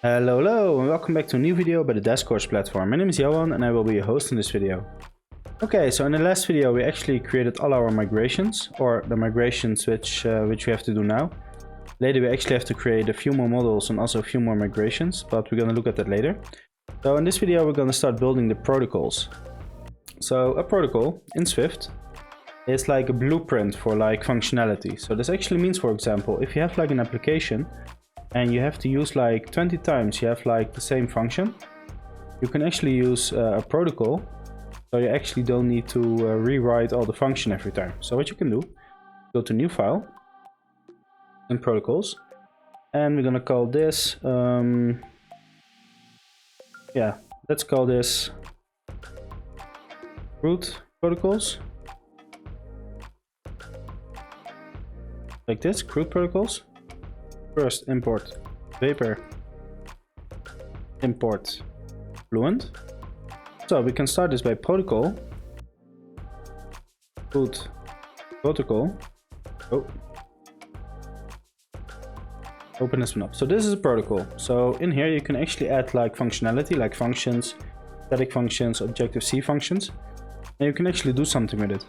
Hello, and welcome back to a new video by the Devscorch platform. My name is Johan and I will be your host in this video. Okay, so in the last video we actually created all our migrations, or the migrations which we have to do now. Later we actually have to create a few more models and also a few more migrations, but we're going to look at that later. So in this video we're going to start building the protocols. So a protocol in Swift is like a blueprint for like functionality. So this actually means, for example, if you have like an application and you have to use like 20 times you have like the same function, you can actually use a protocol, so you actually don't need to rewrite all the function every time. So what you can do, go to new file and protocols, and we're gonna call this let's call this crud protocols, like this, crud protocols. First import vapor, import fluent. So we can start this by protocol, crud protocol. Open this one up. So this is a protocol. So in here you can actually add like functionality, like functions, static functions, Objective-C functions, and you can actually do something with it.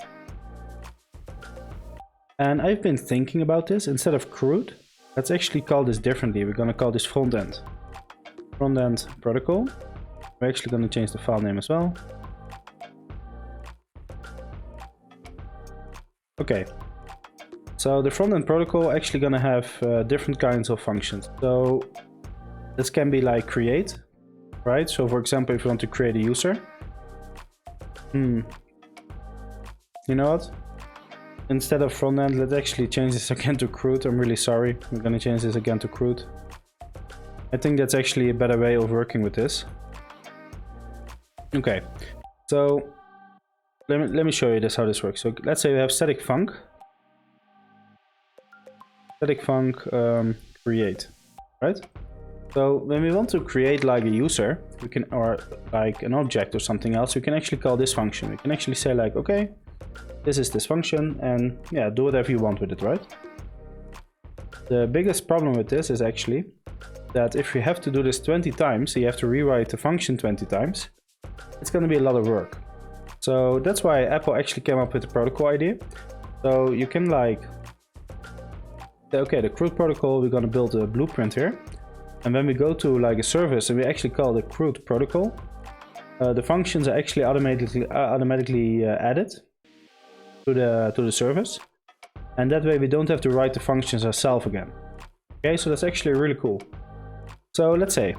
And I've been thinking about this. Instead of crud, let's actually call this differently. We're going to call this front-end protocol. We're actually going to change the file name as well. Okay, so the front-end protocol actually going to have different kinds of functions. So this can be like create, right? So for example, if you want to create a user, you know what? Instead of front-end, let's actually change this again to crud. I'm really sorry. I'm going to change this again to crud. I think that's actually a better way of working with this. Okay, so let me show you this, how this works. So let's say we have static func create, right? So when we want to create like a user, we can, or like an object or something else, we can actually call this function. We can actually say like, okay, this is this function, and yeah, do whatever you want with it, right? The biggest problem with this is actually that if you have to do this 20 times, so you have to rewrite the function 20 times, it's going to be a lot of work. So that's why Apple actually came up with the protocol idea. So you can like say, okay, the crud protocol, we're going to build a blueprint here, and when we go to like a service and we actually call the crud protocol, the functions are actually automatically added to the service, and that way we don't have to write the functions ourselves again. Okay, so that's actually really cool. So let's say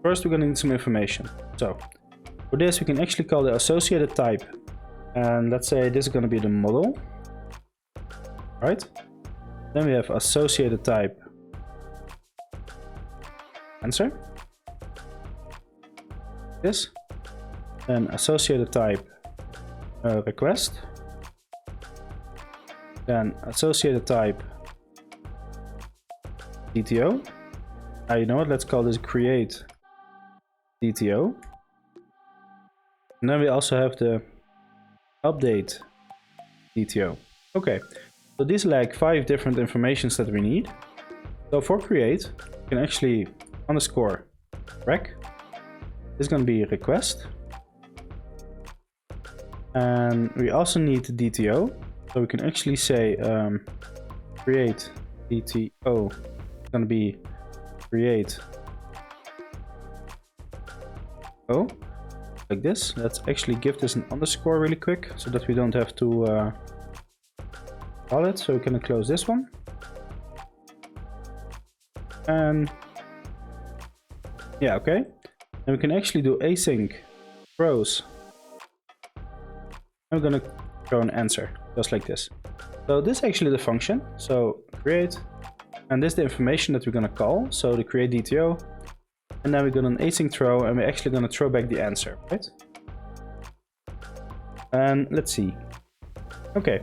first we're going to need some information. So for this we can actually call the associated type, and let's say this is going to be the model, right? Then we have associated type answer, this, then associated type request, then associated type DTO. You know what, let's call this create DTO. And then we also have the update DTO. Okay, so these are like 5 different informations that we need. So for create, you can actually underscore rec. This is going to be request. And we also need the DTO. So we can actually say create DTO. It's going to be create like this. Let's actually give this an underscore really quick so that we don't have to call it. So we can close this one, and yeah, okay. And we can actually do async throws. I'm gonna throw an answer just like this. So this is actually the function. So create, and this is the information that we're gonna call. So the create DTO, and then we're gonna an async throw, and we're actually gonna throw back the answer, right? And let's see. Okay,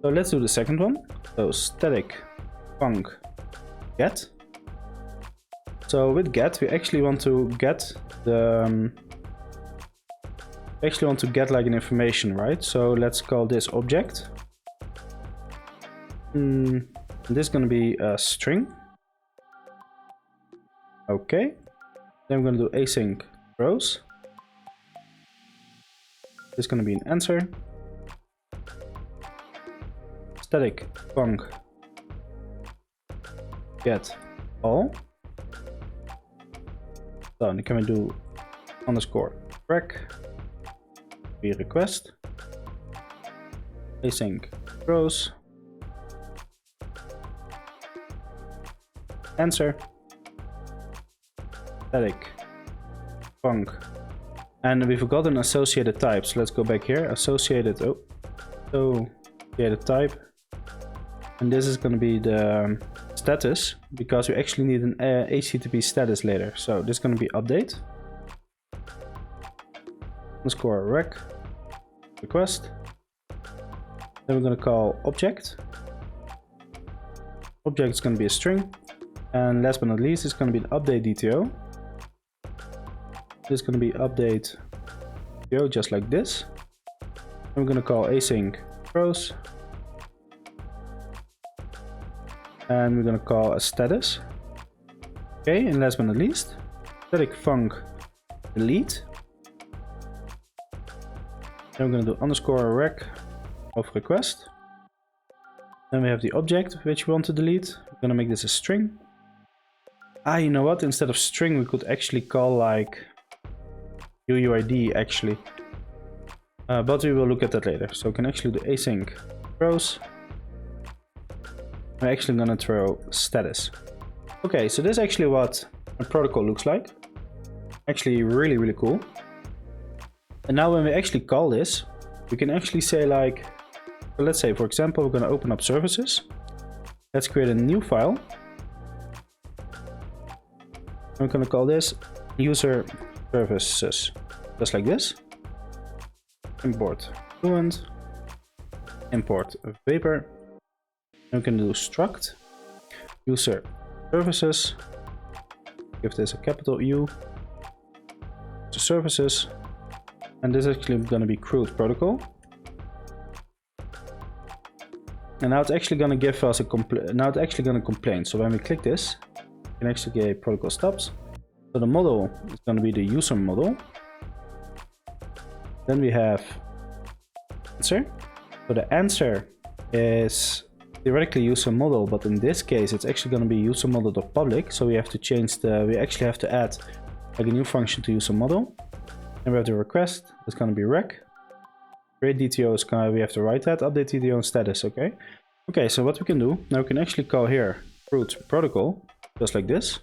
so let's do the second one. So static func get. So with get, we actually want to get the like an information, right? So let's call this object. This is going to be a string. Okay, Then we're going to do async throws. This is going to be an answer. Static func get all. So then can we do underscore rec be request async throws answer static func, and we forgot an associated type, so let's go back here. Associated associated type, and this is going to be the status, because we actually need an HTTP status later. So this is going to be update underscore rec request. Then we're going to call object. Object is going to be a string, and last but not least, it's going to be an update DTO. This is going to be update DTO, just like this. And we're going to call async throws, and we're going to call a status. Okay, and last but not least, static func delete. Then we're going to do underscore rec of request. Then we have the object which we want to delete. We're going to make this a string. You know what? Instead of string, we could actually call like UUID actually. But we will look at that later. So we can actually do async throws. We're actually going to throw status. Okay, so this is actually what a protocol looks like. Actually really, really cool. And now when we actually call this, we can actually say like, so let's say for example, we're going to open up services. Let's create a new file. I'm going to call this user services, just like this. Import fluent, import vapor. And we can do struct user services. Give this a capital U to services. And this is actually going to be crud protocol. And now it's actually going to give us a now it's actually going to complain. So when we click this, we can actually get protocol stops. So the model is going to be the user model. Then we have answer. So the answer is theoretically user model, but in this case it's actually going to be user model.public. So we have to change we actually have to add like a new function to user model. And we have the request, it's going to be rec. Create DTO is we have to write that, update DTO and status, okay? Okay, so what we can do, now we can actually call here crud protocol, just like this.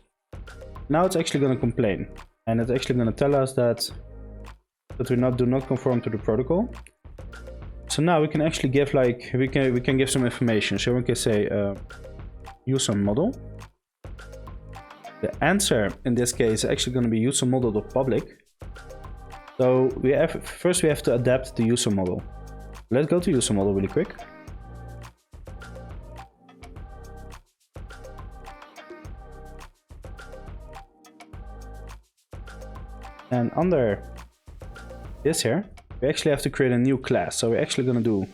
Now it's actually going to complain, and it's actually going to tell us that we do not conform to the protocol. So now we can actually give like, we can give some information. So we can say user model. The answer in this case is actually going to be user model.public. So first we have to adapt the user model. Let's go to user model really quick. And under this here, we actually have to create a new class. So we're actually going to do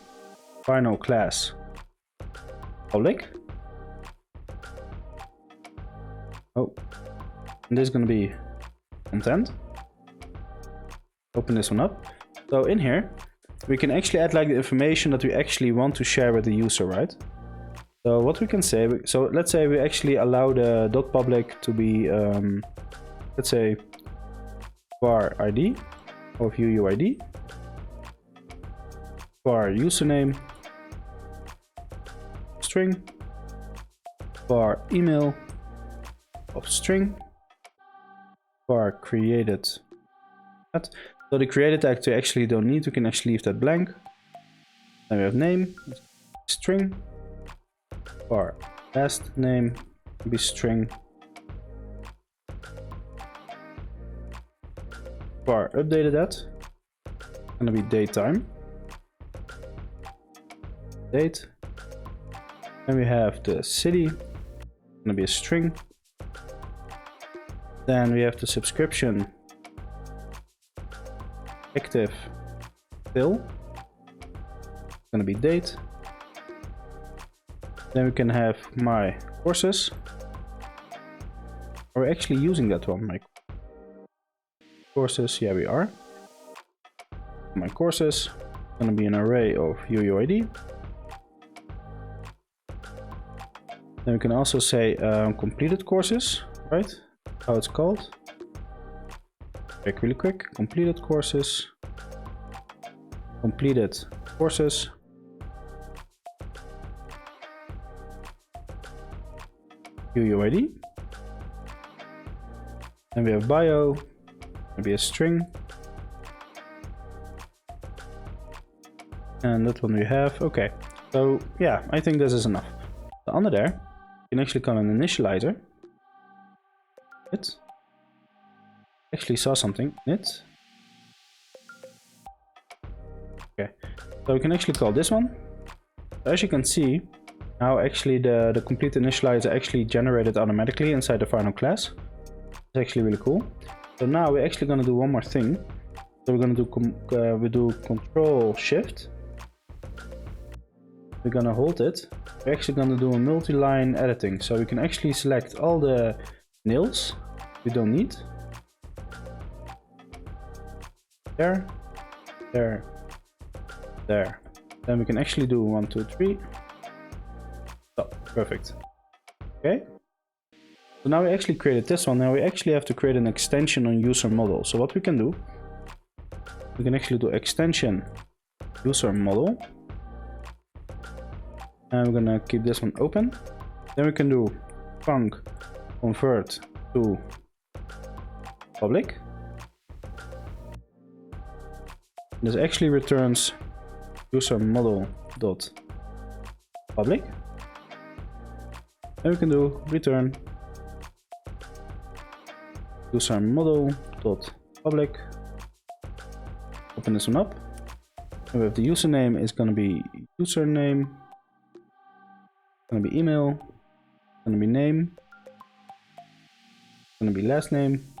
final class public. Oh, and this is going to be content. Open this one up. So in here, we can actually add like the information that we actually want to share with the user, right? So what we can say, so let's say we actually allow the .public to be, let's say, var ID of UUID, var username, string, var email of string, var created. So the created tag we actually don't need, we can actually leave that blank. Then we have name, string, var last name will be string, var updated at, gonna be date time, date. Then we have the city, gonna be a string. Then we have the subscription active fill, it's gonna be date. Then we can have my courses. Are we actually using that one? courses, yeah we are. My courses, gonna be an array of UUID. Then we can also say completed courses, right? How it's called. Check really quick. Completed courses. Completed courses. UUID. Then we have bio. Maybe a string. And that one we have. Okay. So yeah, I think this is enough. So under there, you can actually call an initializer. It actually saw something. It. Okay. So we can actually call this one. So as you can see, now actually the complete initializer actually generated automatically inside the final class. It's actually really cool. So now we're actually gonna do one more thing. So we're gonna do Control Shift. We're gonna hold it. We're actually gonna do a multi-line editing. So we can actually select all the nils we don't need. There, there, there. Then we can actually do 1, 2, 3. Oh, perfect. Okay. So now we actually created this one. Now we actually have to create an extension on user model. So what we can do, we can actually do extension user model. And we're gonna keep this one open. Then we can do func convert to public. This actually returns user model dot public. Then we can do return user model dot public. Open this one up. And we have the username is gonna be username. Gonna be email, gonna be name, gonna be last name,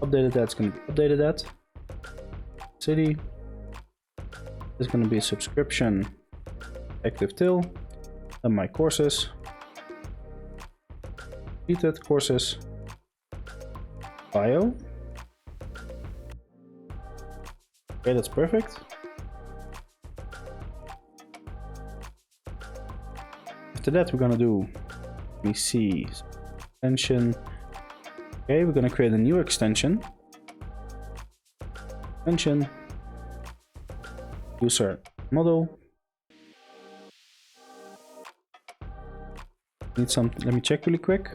updated that's gonna be updated that, city, is gonna be subscription, active till, and my courses, completed courses, bio. Okay, that's perfect. After that, we're gonna do, let me see, extension. Okay, we're gonna create a new extension. Extension, user model. Need some, let me check really quick.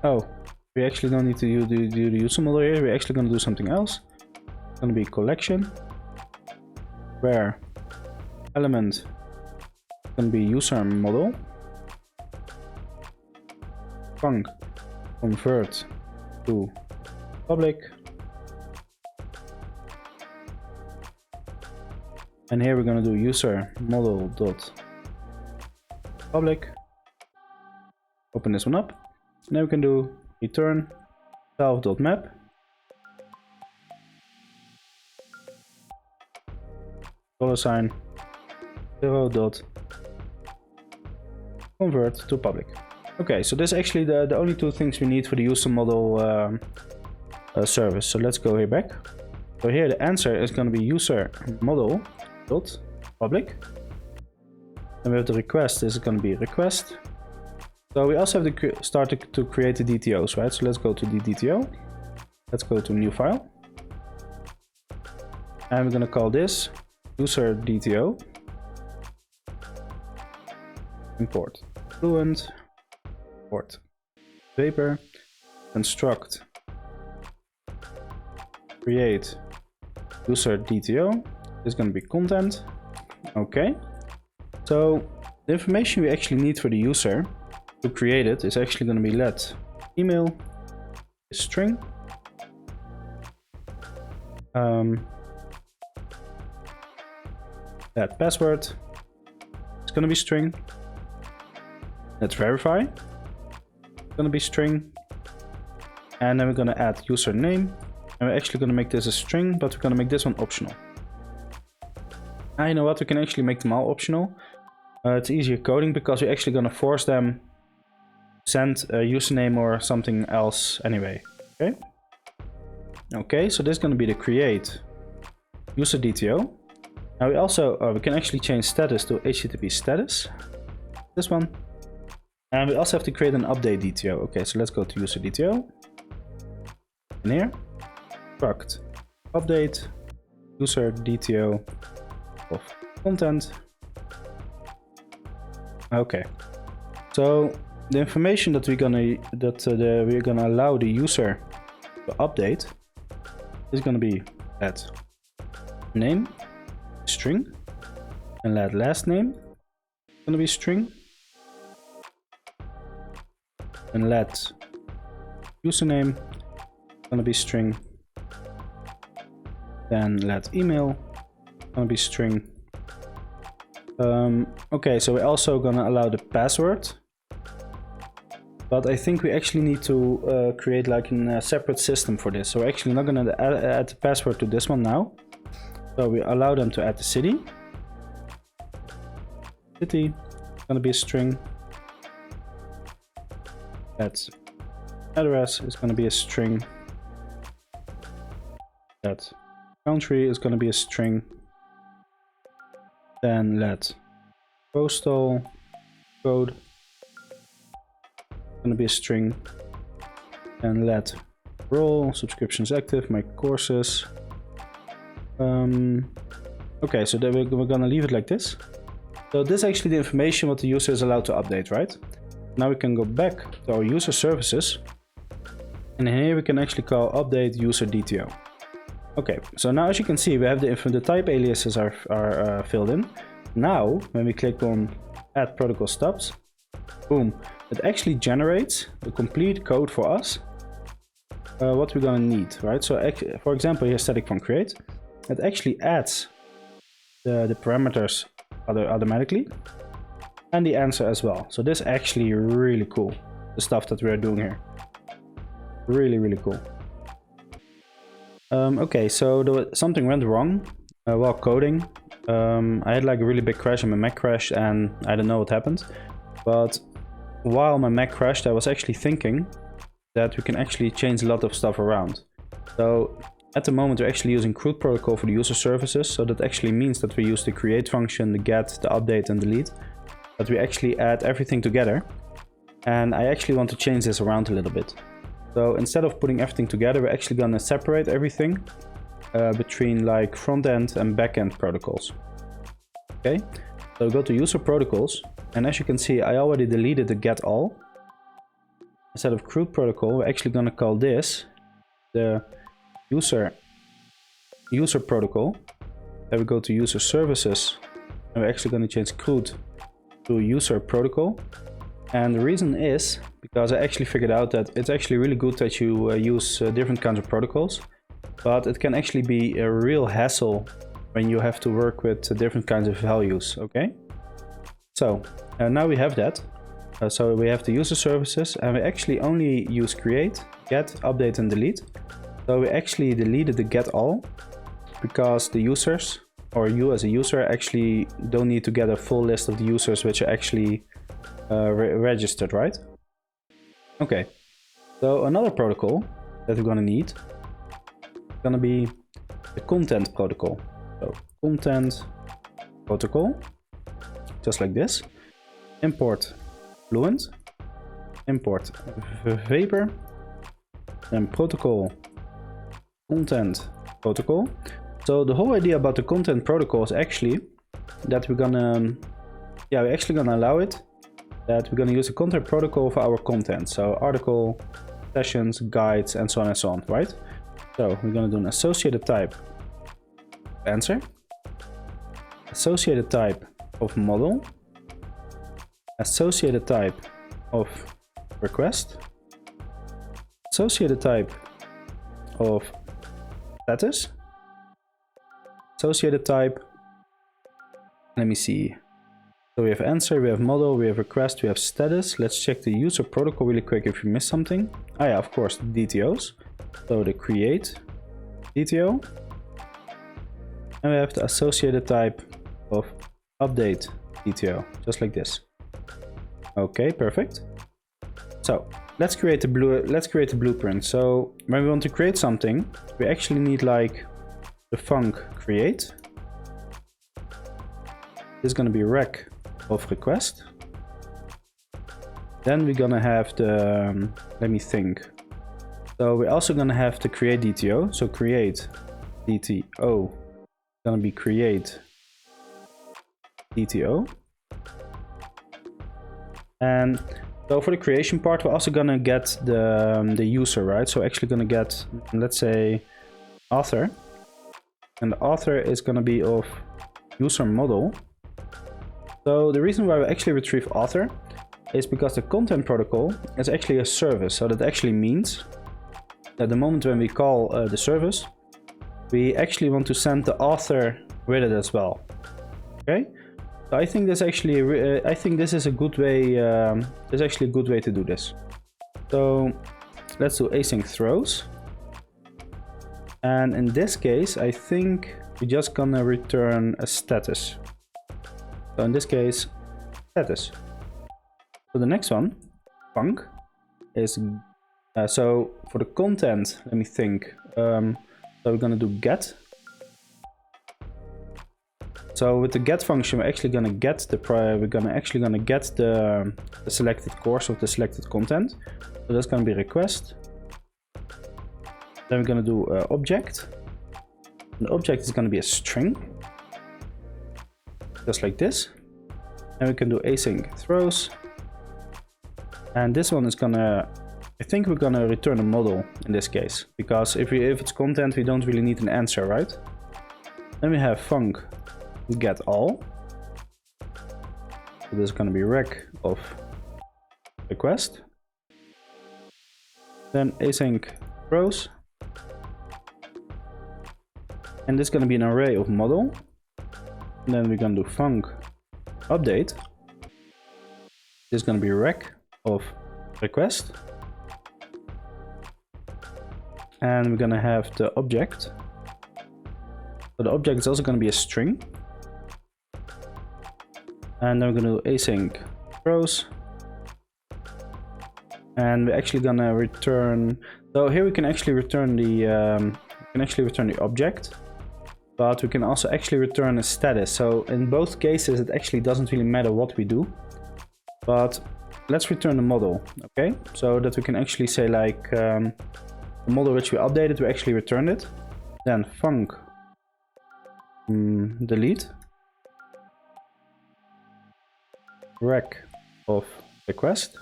Oh, we actually don't need to do the user model here. We're actually gonna do something else. It's gonna be collection where element is gonna be user model, func convert to public, and here we're gonna do user model dot public. Open this one up, and then we can do return self.map. $sign 0 dot convert to public. Okay, so this is actually the only two things we need for the user model service. So let's go here back. So here the answer is going to be user model dot public. And we have the request is going to be request. So we also have to start to create the DTOs, right? So let's go to the DTO. Let's go to new file. And we're going to call this user DTO, import fluent, import vapor, construct, create user DTO. This is going to be content. Okay, so the information we actually need for the user to create it is actually going to be let email is string. That password is going to be string. Let's verify. It's going to be string. And then we're going to add username. And we're actually going to make this a string, but we're going to make this one optional. And you know what? We can actually make them all optional. It's easier coding because we're actually going to force them to send a username or something else anyway. Okay. Okay, so this is going to be the create user DTO. Now we also we can actually change status to HTTP status. This one. And we also have to create an update DTO. Okay, so let's go to user DTO. And here, struct update user DTO of content. Okay, so the information that we're gonna allow the user to update is gonna be let name string and let last name gonna be string and let username gonna be string, then let email gonna be string. Okay, so we're also gonna allow the password, but I think we actually need to create like a separate system for this. So we're actually not gonna add the password to this one now. So we allow them to add the city. City is gonna be a string. That address is gonna be a string. That country is gonna be a string. Then let postal code gonna be a string, and let role subscriptions active my courses. Okay, so then we're gonna leave it like this. So this is actually the information what the user is allowed to update, right? Now we can go back to our user services, and here we can actually call update user DTO. Okay, so now as you can see, we have the type aliases are filled in. Now, when we click on add protocol stubs, boom, it actually generates the complete code for us, what we're gonna need, right? So for example, here static from create, it actually adds the parameters automatically and the answer as well. So this is actually really cool, the stuff that we're doing here. Really, really cool. Okay, so something went wrong while coding. I had like a really big crash and my Mac crashed, and I don't know what happened. But while my Mac crashed, I was actually thinking that we can actually change a lot of stuff around. So at the moment we're actually using crud protocol for the user services. So that actually means that we use the create function, the get, the update and delete. But we actually add everything together. And I actually want to change this around a little bit. So instead of putting everything together, we're actually gonna separate everything between like front-end and back-end protocols. Okay, so go to user protocols, and as you can see, I already deleted the get all. Instead of crud protocol, we're actually gonna call this the user protocol. Then we go to user services, and we're actually gonna change crud to user protocol. And the reason is because I actually figured out that it's actually really good that you use different kinds of protocols, but it can actually be a real hassle when you have to work with different kinds of values. Okay, so now we have that. So we have the user services, and we actually only use create, get, update and delete. So we actually deleted the get all because the users, or you as a user, actually don't need to get a full list of the users which are actually registered, right? Okay, so another protocol that we're gonna need is gonna be the content protocol. So content protocol, just like this. Import Fluent, import Vapor, and protocol content protocol. So the whole idea about the content protocol is actually that we're actually gonna allow it that we're going to use the content protocol for our content. So article, sessions, guides, and so on, right? So we're going to do an associated type answer, associated type of model, associated type of request, associated type of status, associated type, let me see. So we have answer, we have model, we have request, we have status. Let's check the user protocol really quick if we missed something. Ah yeah, of course, the DTOs. So the create DTO. And we have the associated type of update DTO, just like this. Okay, perfect. So let's create a blueprint. So when we want to create something, we actually need like the func create. This is gonna be rec of request. Then we're gonna have the let me think. So we're also gonna have the create DTO. So create DTO gonna be create DTO. And so for the creation part, we're also gonna get the user, right? So actually gonna get, let's say, author, and the author is gonna be of user model. So the reason why we actually retrieve author is because the content protocol is actually a service. So that actually means that the moment when we call the service, we actually want to send the author with it as well. Okay. So I think this actually, I think this is a good way. There's actually a good way to do this. So let's do async throws. And in this case, I think we're just gonna return a status. So in this case, status. So the next one, func, is so for the content. Let me think. So we're gonna do get. So with the get function, we're actually gonna get the the selected course of the selected content. So that's gonna be request. Then we're gonna do object. The object is gonna be a string, just like this. And we can do async throws. And this one is gonna, I think we're gonna return a model in this case, because if it's content, we don't really need an answer, right? Then we have func get all. So this is going to be rec of request. Then async throws. And this is going to be an array of model. And then we're going to do func update. This is going to be rec of request. And we're going to have the object. So the object is also going to be a string. And then we're going to do async throws. And we're actually going to return. So here we can actually return the object, but we can also actually return a status. So in both cases, it actually doesn't really matter what we do. But let's return the model, okay? So that we can actually say like the model which we updated, we actually returned it. Then func delete rec of request.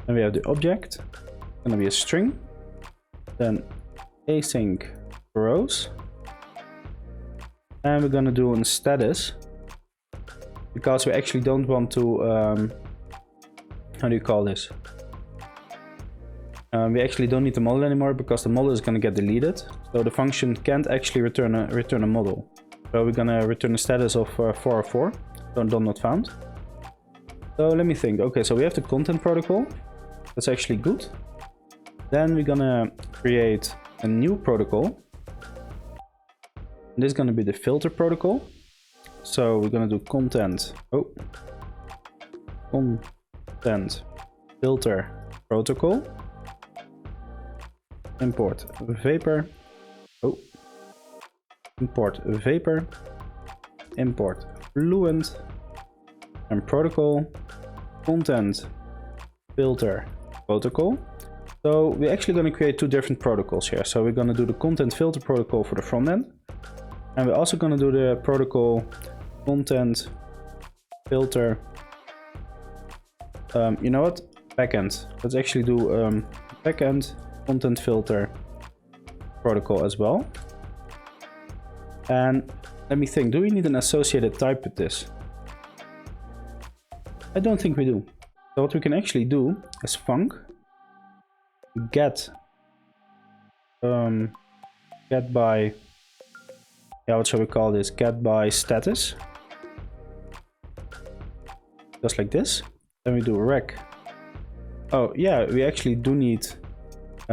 Then we have the object, gonna be a string. Then async rows, and we're gonna do a status because we actually don't want to how do you call this? We actually don't need the model anymore because the model is gonna get deleted. So the function can't actually return a model. So we're gonna return a status of 404, so not found. So let me think. Okay, so we have the content protocol. That's actually good. Then we're gonna create a new protocol. This is gonna be the filter protocol. So we're gonna do content filter protocol. Import vapor. Import vapor. Import fluent. And protocol content filter protocol. So we're actually going to create two different protocols here. So we're going to do the content filter protocol for the front end, and we're also going to do the protocol content filter you know what, backend. Let's actually do backend content filter protocol as well. And let me think, do we need an associated type with this? I don't think we do. So what we can actually do is func get by, yeah, what shall we call this? Get by status. Just like this. Then we do rec. Oh yeah, we actually do need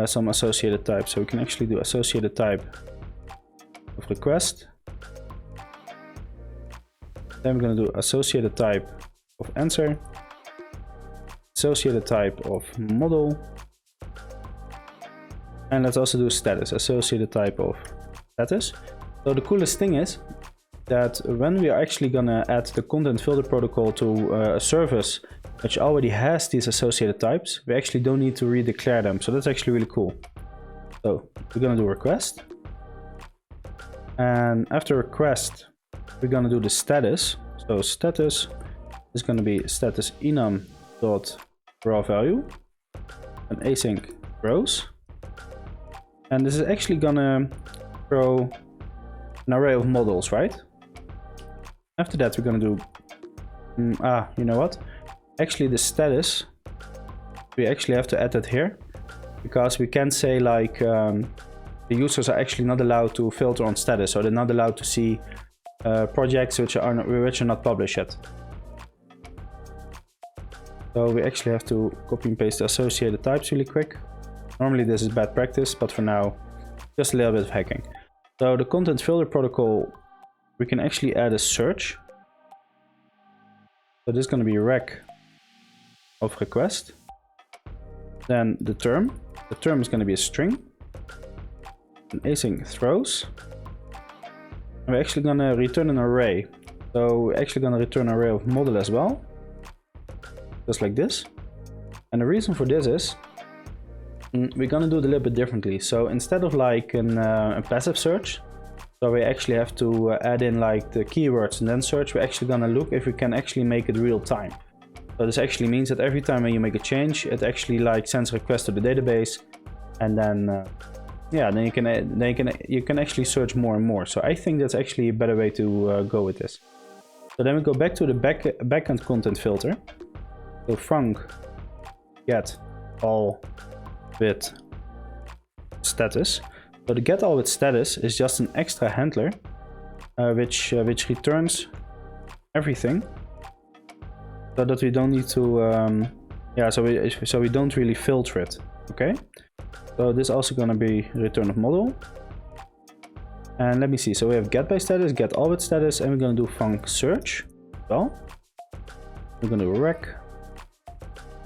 some associated type. So we can actually do associated type of request. Then we're going to do associated type of answer, associated type of model, and let's also do status, associated type of status. So the coolest thing is that when we are actually gonna add the content filter protocol to a service which already has these associated types, we actually don't need to redeclare them. So that's actually really cool. So we're gonna do request, and after request we're gonna do the status. So status is gonna be status enum dot raw value and async rows, and this is actually gonna throw an array of models, right? After that we're gonna do you know what, actually the status, we actually have to add that here, because we can't say like the users are actually not allowed to filter on status, so they're not allowed to see projects which are not published yet. So we actually have to copy and paste the associated types really quick. Normally this is bad practice, but for now just a little bit of hacking. So the content filter protocol, we can actually add a search. So this is going to be rec of request. Then the term is going to be a string. And async throws. And we're actually going to return an array. So we're actually going to return an array of model as well. Just like this. And the reason for this is we're going to do it a little bit differently. So instead of like a passive search, so we actually have to add in like the keywords and then search, we're actually going to look if we can actually make it real time. So this actually means that every time when you make a change, it actually like sends a request to the database, and then yeah, then you can actually search more and more. So I think that's actually a better way to go with this. So then we go back to the backend content filter. So func get all with status. So the get all with status is just an extra handler which returns everything, so that we don't need to yeah, so we don't really filter it. Okay, so this is also going to be return of model. And let me see, so we have get by status, get all with status, and we're going to do func search as well. We're going to do rec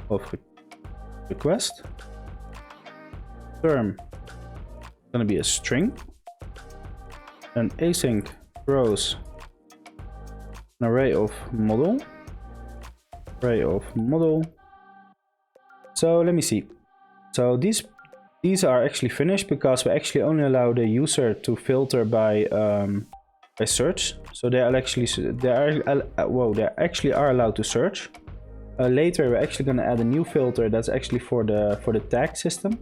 of request. Term is going to be a string, and async rows an array of model. So let me see. So these are actually finished because we actually only allow the user to filter by search. So they actually are allowed to search. Later we're actually going to add a new filter that's actually for the tag system,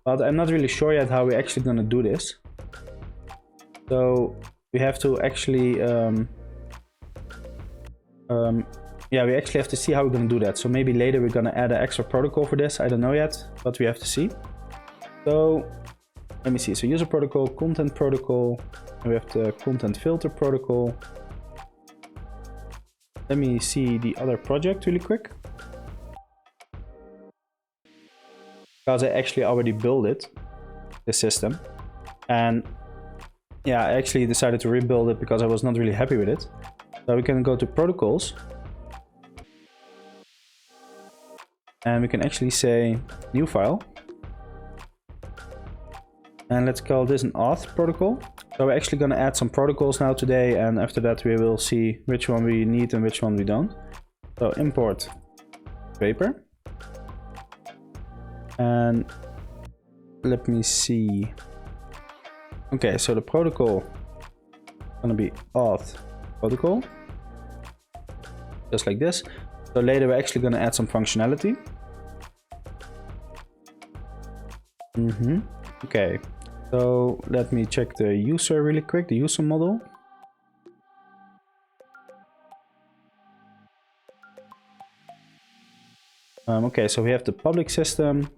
but I'm not really sure yet how we're actually going to do this. So we have to actually yeah, we actually have to see how we're going to do that. So maybe later we're going to add an extra protocol for this. I don't know yet, but we have to see. So let me see. So user protocol, content protocol, and we have the content filter protocol. Let me see the other project really quick, because I actually already built it, this system. And yeah, I actually decided to rebuild it because I was not really happy with it. So we can go to protocols. And we can actually say new file. And let's call this an auth protocol. So we're actually going to add some protocols now today, and after that we will see which one we need and which one we don't. So import paper. And let me see. Okay, so the protocol is going to be auth protocol. Just like this. So later we're actually going to add some functionality. Okay, so let me check the user really quick, the user model. Okay, so we have the public system.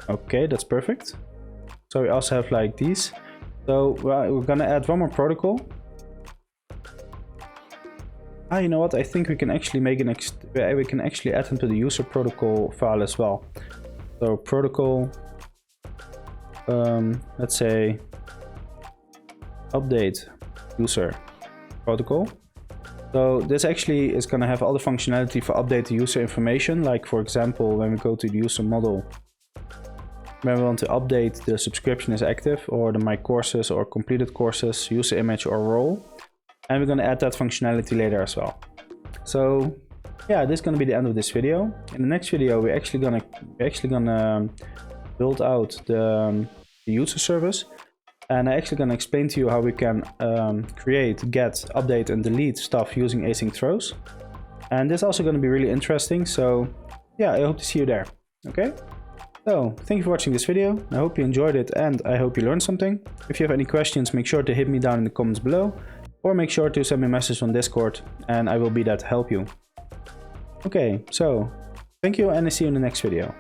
Okay, that's perfect. So we also have like these. So we're gonna add one more protocol. You know what? I think we can actually make we can actually add them to the user protocol file as well. So protocol, let's say update user protocol. So this actually is going to have all the functionality for update the user information. Like for example, when we go to the user model, when we want to update the subscription is active, or the my courses or completed courses, user image or role. And we're going to add that functionality later as well. So yeah, this is going to be the end of this video. In the next video, we're actually gonna build out the user service. And I'm actually going to explain to you how we can create, get, update and delete stuff using async throws. And this is also going to be really interesting. So yeah, I hope to see you there. Okay? So thank you for watching this video. I hope you enjoyed it and I hope you learned something. If you have any questions, make sure to hit me down in the comments below. Or make sure to send me a message on Discord and I will be there to help you. Okay, so thank you and I see you in the next video.